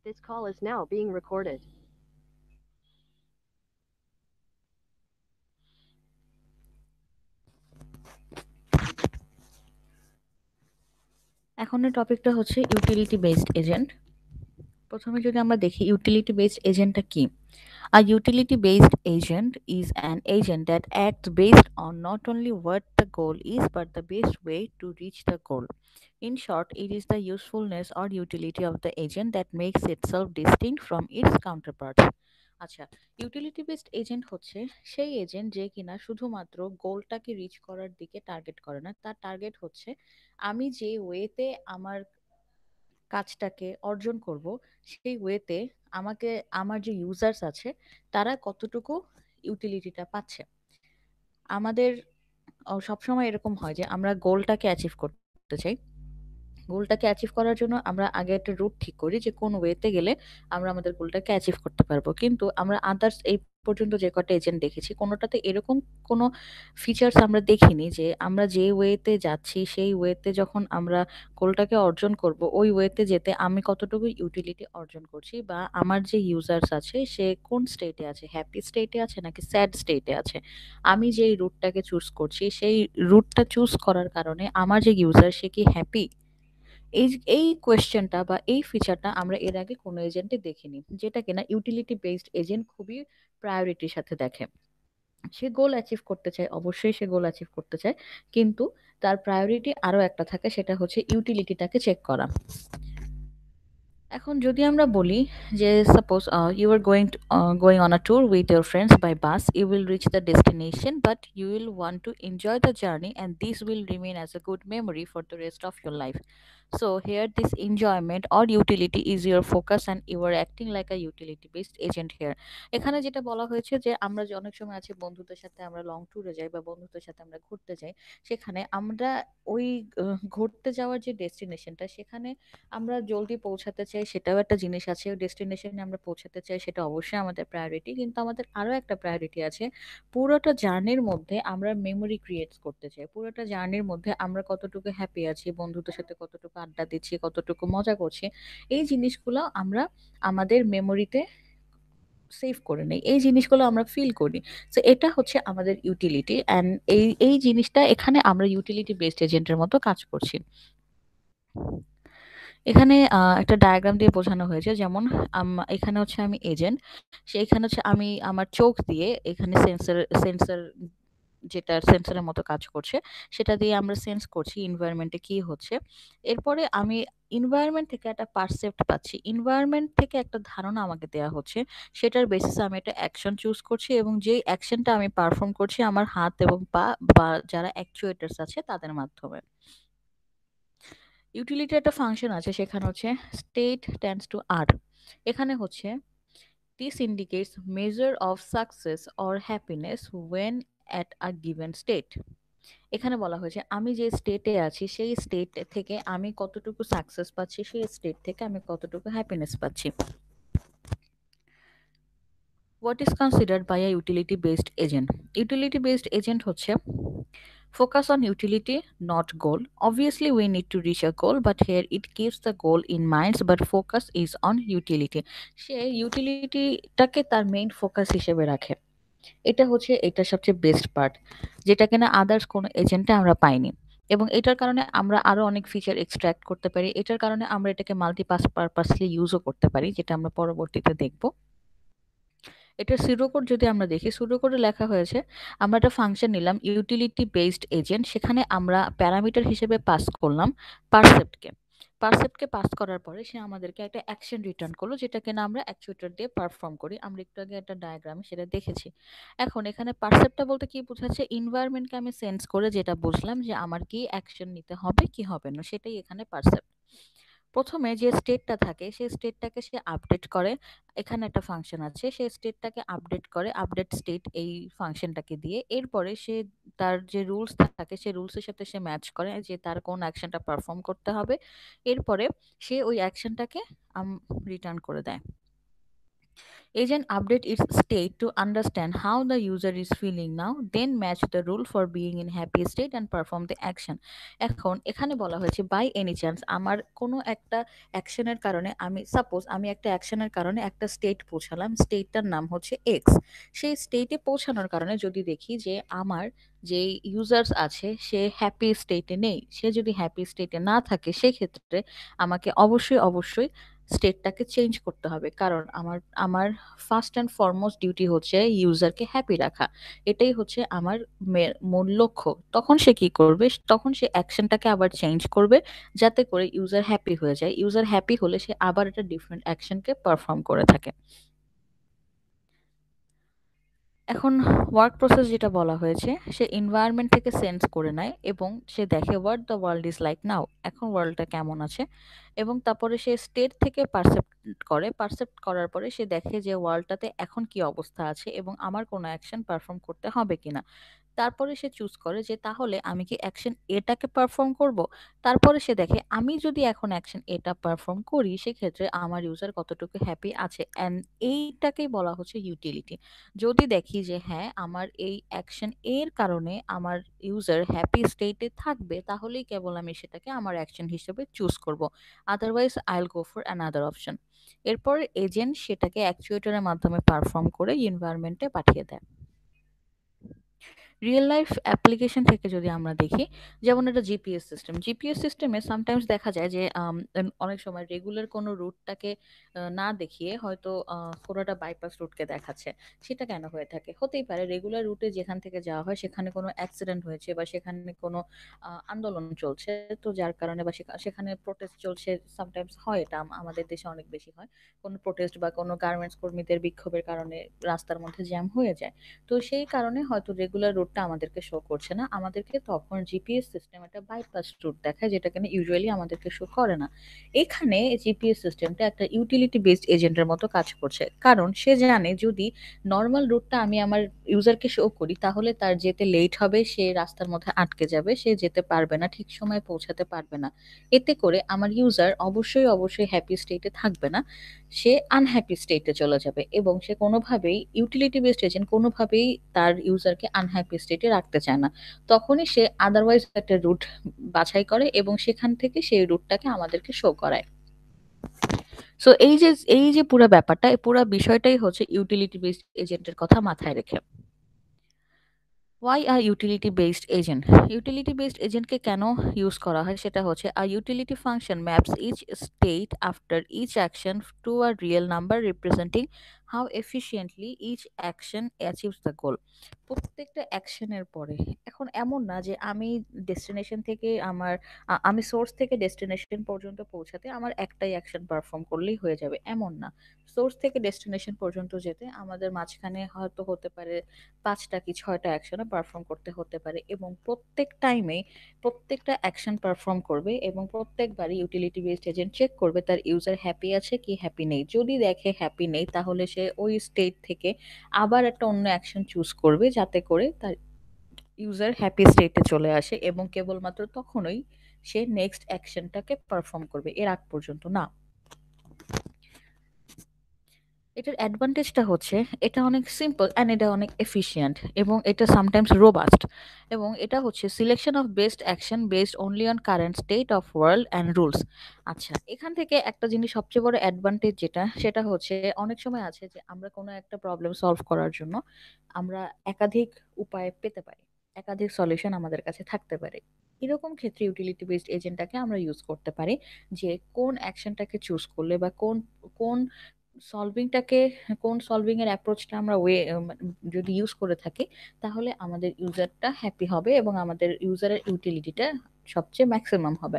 This call is now being recorded. এখনের টপিকটা হচ্ছে ইউটিলিটি বেসড এজেন্ট। প্রথমে যদি আমরা দেখি ইউটিলিটি বেসড এজেন্টটা কি। A utility based agent is an agent that acts based on not only what the goal is but the best way to reach the goal. In short, it is the usefulness or utility of the agent that makes itself distinct from its counterparts. আচ্ছা, utility based agent হচ্ছে সেই agent যে কিনা শুধুমাত্র গোলটাকে rich করার দিকে target করে না, তার টার্গেট হচ্ছে আমি যে ওয়েতে আমার কাজটাকে অর্জন করব সেই ওয়েতে আমাকে আমার যে ইউজার্স আছে তারা কতটুকু ইউটিলিটিটা পাচ্ছে। আমাদের সবসময় এরকম হয় যে আমরা গোলটাকে অ্যাচিভ করতে চাই। গোলটাকে অ্যাচিভ করার জন্য আমরা আগে একটা রুট ঠিক করি যে কোন ওয়েতে গেলে আমরা আমাদের গোলটাকে অ্যাচিভ করতে পারবো, কিন্তু আমরা আদার্স এই পর্যন্ত যে কটা এজেন্ট দেখেছি কোনোটাতে এরকম কোনো ফিচার্স আমরা দেখিনি যে আমরা যে ওয়েতে যাচ্ছি সেই ওয়েতে যখন আমরা গোলটাকে অর্জন করব ওই ওয়েতে যেতে আমি কতটুকু ইউটিলিটি অর্জন করছি, বা আমার যে ইউজার্স আছে সে কোন স্টেটে আছে, হ্যাপি স্টেটে আছে নাকি স্যাড স্টেটে আছে। আমি যেই রুটটাকে চুজ করছি সেই রুটটা চুজ করার কারণে আমার যে ইউজার সে কি হ্যাপি। এই এই কোয়েশ্চেনটা বা এই ফিচারটা আমরা এর আগে কোনো এজেন্টে দেখিনি, যেটা কিনা ইউটিলিটি বেসড এজেন্ট খুবই প্রায়োরিটির সাথে দেখে। সে গোল অ্যাচিভ করতে চায়, অবশ্যই সে গোল অ্যাচিভ করতে চায়, কিন্তু তার প্রায়োরিটি আরো একটা থাকে, সেটা হচ্ছে ইউটিলিটিটাকে চেক করা। এখন যদি আমরা বলি যে suppose you are going on a tour with your friends by bus, you will reach the destination but you will want to enjoy the journey and this will remain as a good memory for the rest of your life. So here this enjoyment or utility is your focus and you are acting like a utility based agent here. এখানে যেটা বলা হয়েছে যে আমরা যে অনেক সময় আছে বন্ধুদের সাথে আমরা লং ট্যুরে যাই বা বন্ধুদের সাথে আমরা ঘুরতে যাই, সেখানে আমরা ওই ঘুরতে যাওয়ার যে ডেস্টিনেশনটা সেখানে আমরা জলদি পৌঁছাতে চাই, সেটাও একটা জিনিস আছে। ডেস্টিনেশনে আমরা পৌঁছাতে চাই, সেটা অবশ্যই আমাদের প্রায়োরিটি, কিন্তু আমাদের আরো একটা প্রায়োরিটি আছে। পুরোটা জার্নির মধ্যে আমরা মেমোরি ক্রিয়েট করতে চাই, পুরোটা জার্নির মধ্যে আমরা কতটুকু হ্যাপি আছি, বন্ধুদের সাথে কতটুকু আড্ডা দিচ্ছি, কতটুকু মজা করছি, এই জিনিসগুলো আমরা আমাদের মেমোরিতে সেভ করে নেই, এই জিনিসগুলো আমরা ফিল করি। তো এটা হচ্ছে আমাদের ইউটিলিটি, অ্যান্ড এই জিনিসটা এখানে আমরা ইউটিলিটি বেসড এজেন্টের মতো কাজ করছি। এখানে একটা ডায়াগ্রাম দিয়ে বোঝানো হয়েছে, যেমন এখানে হচ্ছে আমি এজেন্ট, সেইখানে হচ্ছে আমি আমার চোখ দিয়ে এখানে সেন্সর যেটা সেন্সরের মতো কাজ করছে সেটা দিয়ে আমরা সেন্স করছি এনভায়রনমেন্টে কি হচ্ছে। এরপরে আমি এনভায়রনমেন্ট থেকে একটা পারসেপ্ট পাচ্ছি, এনভায়রনমেন্ট থেকে একটা ধারণা আমাকে দেওয়া হচ্ছে, সেটার বেসিসে আমি একটা অ্যাকশন চুজ করছি এবং যেই অ্যাকশনটা আমি পারফর্ম করছি আমার হাত এবং পা বা যারা অ্যাকচুয়েটার্স আছে তাদের মাধ্যমে। ইউটিলিটি একটা ফাংশন আছে, সেখানে হচ্ছে স্টেট টেন্ডস টু আর। এখানে হচ্ছে this indicates measure of success or happiness when at a given state. এখানে বলা হয়েছে আমি যে স্টেটে আছি সেই স্টেট থেকে আমি কতটুকু সাকসেস পাচ্ছি, সেই স্টেট থেকে আমি কতটুকু হ্যাপিনেস পাচ্ছি। What is considered by a utility based agent. Utility based agent হচ্ছে focus on utility, not goal. Obviously, we need to reach a goal, but here it keeps the goal in mind, but focus is on utility. সে ইউটিলিটিটাকে তার main focus হিসেবে রাখে। এটা হচ্ছে এটা সবচেয়ে best part, যেটা কিনা আদার্স কোনো এজেন্টে আমরা পাইনি। এবং এটার কারণে আমরা আরো অনেক ফিচার এক্সট্রাক্ট করতে পারি, এটার কারণে আমরা এটাকে মাল্টিপাস পারপাসলি ইউজও করতে পারি, যেটা আমরা পরবর্তীতে দেখব। এটা সুডোকোড যদি আমরা দেখি, সুডোকোডে লেখা হয়েছে আমরা একটা ফাংশন নিলাম ইউটিলিটি বেসড এজেন্ট, সেখানে আমরা প্যারামিটার হিসেবে পাস করলাম পারসেপ্টকে। পারসেপ্টকে পাস করার পরে সে আমাদেরকে একটা অ্যাকশন রিটার্ন করলো, যেটা কিনা আমরা অ্যাকচুয়েটর দিয়ে পারফর্ম করি, আমরা একটু আগে একটা ডায়াগ্রামে সেটা দেখেছি। এখন এখানে পারসেপ্টটা বলতে কি বোঝাচ্ছে, এনভায়রনমেন্টকে আমি সেন্স করে যেটা বুঝলাম যে আমার কি অ্যাকশন নিতে হবে কি হবে না, সেটাই এখানে পারসেপ্ট। প্রথমে যে স্টেটটা থাকে সেই স্টেটটাকে সে আপডেট করে, এখানে একটা ফাংশন আছে, সেই স্টেটটাকে আপডেট করে, আপডেট স্টেট এই ফাংশনটাকে দিয়ে। এরপরে সে তার যে রুলস থাকে সেই রুলসের সাথে সে ম্যাচ করে যে তার কোন অ্যাকশনটা পারফর্ম করতে হবে। এরপরে সে ওই অ্যাকশনটাকে রিটার্ন করে দেয়। Agent update its state to understand how the user is feeling now, then match the rule for being in happy state and perform the action. এখন এখানে বলা হয়েছে বাই এনি চান্স আমার কোনো একটা অ্যাকশনের কারণে আমি একটা অ্যাকশনের কারণে একটা স্টেট পৌঁছালাম, স্টেটটার নাম হচ্ছে এক্স। সেই স্টেটে পৌঁছানোর কারণে যদি দেখি যে আমার যে ইউজার্স আছে সে হ্যাপি স্টেটে নেই, সে যদি হ্যাপি স্টেটে না থাকে সেক্ষেত্রে আমাকে অবশ্যই স্টেটটাকে চেঞ্জ করতে হবে, কারণ আমার আমার ফার্স্ট অ্যান্ড ফরমোস্ট ডিউটি হচ্ছে ইউজারকে হ্যাপি রাখা। এটাই হচ্ছে আমার মূল লক্ষ্য। তখন সে কি করবে, তখন সে অ্যাকশনটাকে আবার চেঞ্জ করবে যাতে করে ইউজার হ্যাপি হয়ে যায়। ইউজার হ্যাপি হলে সে আবার একটা ডিফারেন্ট অ্যাকশনকে পারফর্ম করে থাকে। এখন ওয়ার্ক প্রসেস যেটা বলা হয়েছে, সে এনভায়রনমেন্ট থেকে সেন্স করে নেয় এবং সে দেখে what the world is like নাও, এখন ওয়ার্ল্ডটা কেমন আছে, এবং তারপরে সে স্টেট থেকে পারসেপ্ট করার পরে সে দেখে যে ওয়ার্ল্ডটাতে এখন কি অবস্থা আছে এবং আমার কোনো অ্যাকশন পারফর্ম করতে হবে কিনা। তারপরে সে চুজ করে যে তাহলে আমি কি অ্যাকশন এটাকে পারফর্ম করব। তারপরে সে দেখে আমি যদি এখন অ্যাকশন এটা পারফর্ম করি সেক্ষেত্রে আমার ইউজার কতটুকু হ্যাপি আছে, অ্যান্ড এইটাকেই বলা হচ্ছে ইউটিলিটি। যদি দেখি যে হ্যাঁ আমার এই অ্যাকশন এর কারণে আমার ইউজার হ্যাপি স্টেটে থাকবে তাহলেই কেবল আমি সেটাকে আমার অ্যাকশন হিসেবে চুজ করব, otherwise I will go for another option. এরপর এজেন্ট সেটাকে অ্যাকচুয়েটরের মাধ্যমে পারফর্ম করে এনভায়রনমেন্টে পাঠিয়ে দেয়। রিয়েল লাইফ অ্যাপ্লিকেশন থেকে যদি আমরা দেখি, যেমন এটা জিপিএস সিস্টেমে সামটাইমস দেখা যায় যে অনেক সময় রেগুলার কোনো রুটটাকে না দেখিয়ে হয়তো কোনোটা বাইপাস রুটকে দেখাচ্ছে। সেটা কেন হয়ে থাকে? হতেই পারে রেগুলার রুটে যেখান থেকে যাওয়া হয় সেখানে কোনো অ্যাক্সিডেন্ট হয়েছে বা সেখানে কোনো আন্দোলন চলছে, তো যার কারণে বা সেখানে প্রোটেস্ট চলছে। সামটাইমস হয় এটা, আমাদের দেশে অনেক বেশি হয়। কোনো প্রোটেস্ট বা কোনো গার্মেন্টস কর্মীদের বিক্ষোভের কারণে রাস্তার মধ্যে জ্যাম হয়ে যায়। তো সেই কারণে হয়তো রেগুলার রুটটা আমাদেরকে শো করছে না, আমাদেরকে তখন জিপিএস সিস্টেম একটা বাইপাস রুট দেখায় যেটা কিনা ইউজুয়ালি আমাদেরকে শো করে না। এখানে জিপিএস সিস্টেমটা একটা ইউটিলিটি বেসড এজেন্টের মতো কাজ করছে, কারণ সে জানে যদি নর্মাল রুটটা আমি আমার ইউজারকে শো করি তাহলে তার যেতে লেট হবে, সে রাস্তার মধ্যে আটকে যাবে, সে যেতে পারবে না, ঠিক সময়ে পৌঁছাতে পারবে না। এতে করে আমার ইউজার অবশ্যই হ্যাপি স্টেটে থাকবে না, সে আনহ্যাপি স্টেটে চলে যাবে এবং সে কোনোভাবেই ইউটিলিটি বেসড এজেন্ট কোনোভাবেই তার ইউজারকে আনহ্যাপি স্টেটে রাখতে চায় না। তখনই সে আদারওয়াইজ একটা রুট বাছাই করে এবং সেখান থেকে সেই রুটটাকে আমাদেরকে শো করায়। সো এই যে পুরো ব্যাপারটা, এই পুরো বিষয়টাই হচ্ছে ইউটিলিটি বেসড এজেন্টের কথা মাথায় রেখে। Why a utility based agent? Utility based agent কে কেন ইউজ করা হয় সেটা হচ্ছে a utility function maps each state after each action to a real number representing how efficiently each action achieves the goal. প্রত্যেকটা অ্যাকশনের পরে, এখন এমন না যে আমি ডেস্টিনেশন থেকে আমি সোর্স থেকে ডেস্টিনেশন পর্যন্ত পৌঁছাতে আমার একটাই অ্যাকশন পারফর্ম করলেই হয়ে যাবে, এমন না। সোর্স থেকে ডেস্টিনেশন পর্যন্ত যেতে আমাদের মাঝখানে হয়তো হতে পারে ৫টা কি ৬টা অ্যাকশনে পারফর্ম করতে হতে পারে, এবং প্রত্যেক টাইমে প্রত্যেকটা অ্যাকশন পারফর্ম করবে এবং প্রত্যেকবারই ইউটিলিটি বেসড এজেন্ট চেক করবে তার ইউজার হ্যাপি আছে কি হ্যাপি নেই। যদি দেখে হ্যাপি নেই তাহলে সে ওই স্টেট থেকে আবার একটা অন্য অ্যাকশন চুজ করবে যাতে করে তার ইউজার হ্যাপি স্টেটে চলে আসে, এবং কেবলমাত্র তখনই সে নেক্সট অ্যাকশনটাকে পারফর্ম করবে, এর আগ পর্যন্ত না। এটার অ্যাডভান্টেজটা হচ্ছে এটা অনেক সিম্পল অ্যান্ড এটা অনেক এফিশিয়েন্ট এবং এটা সামটাইমস রোবাস্ট, এবং এটা হচ্ছে selection of best action based only on current state of world and rules. আচ্ছা, এখান থেকে একটা জিনিস সবচেয়ে বড় অ্যাডভান্টেজ যেটা সেটা হচ্ছে অনেক সময় আছে যে আমরা কোনো একটা প্রবলেম সলভ করার জন্য আমরা একাধিক উপায় পেতে পারি, একাধিক সলিউশন আমাদের কাছে থাকতে পারে। এরকম ক্ষেত্রে ইউটিলিটি বেসড এজেন্টটাকে আমরা ইউজ করতে পারি যে কোন অ্যাকশনটাকে চুজ করলে বা কোন কোন সলভিংটাকে কোন সলভিং এর অ্যাপ্রোচটা আমরা যদি ইউজ করে থাকি তাহলে আমাদের ইউজারটা হ্যাপি হবে এবং আমাদের ইউজারের ইউটিলিটিটা সবচেয়ে ম্যাক্সিমাম হবে।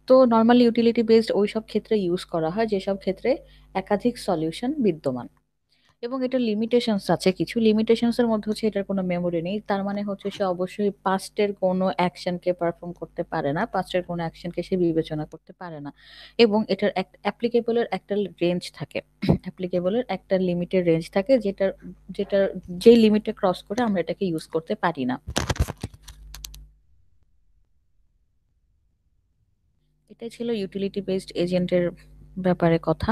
তো নর্মালি ইউটিলিটি বেসড ওই সব ক্ষেত্রে ইউজ করা হয় যেসব ক্ষেত্রে একাধিক সলিউশন বিদ্যমান, এবং এটার লিমিটেশনস আছে। কিছু লিমিটেশনস এর মধ্যে হচ্ছে এটার কোনো মেমোরি নেই, তার মানে হচ্ছে সে অবশ্যই পাস্টের কোনো অ্যাকশনকে পারফর্ম করতে পারে না, পাস্টের কোনো অ্যাকশনকে সে বিবেচনা করতে পারে না, এবং এটার অ্যাপ্লিকেবলের একটা রেঞ্জ থাকে, অ্যাপ্লিকেবলের একটা লিমিটেড রেঞ্জ থাকে যেটার যেই লিমিটে ক্রস করে আমরা এটাকে ইউজ করতে পারি না। এটাই ছিল ইউটিলিটি বেসড এজেন্টের ব্যাপারে কথা।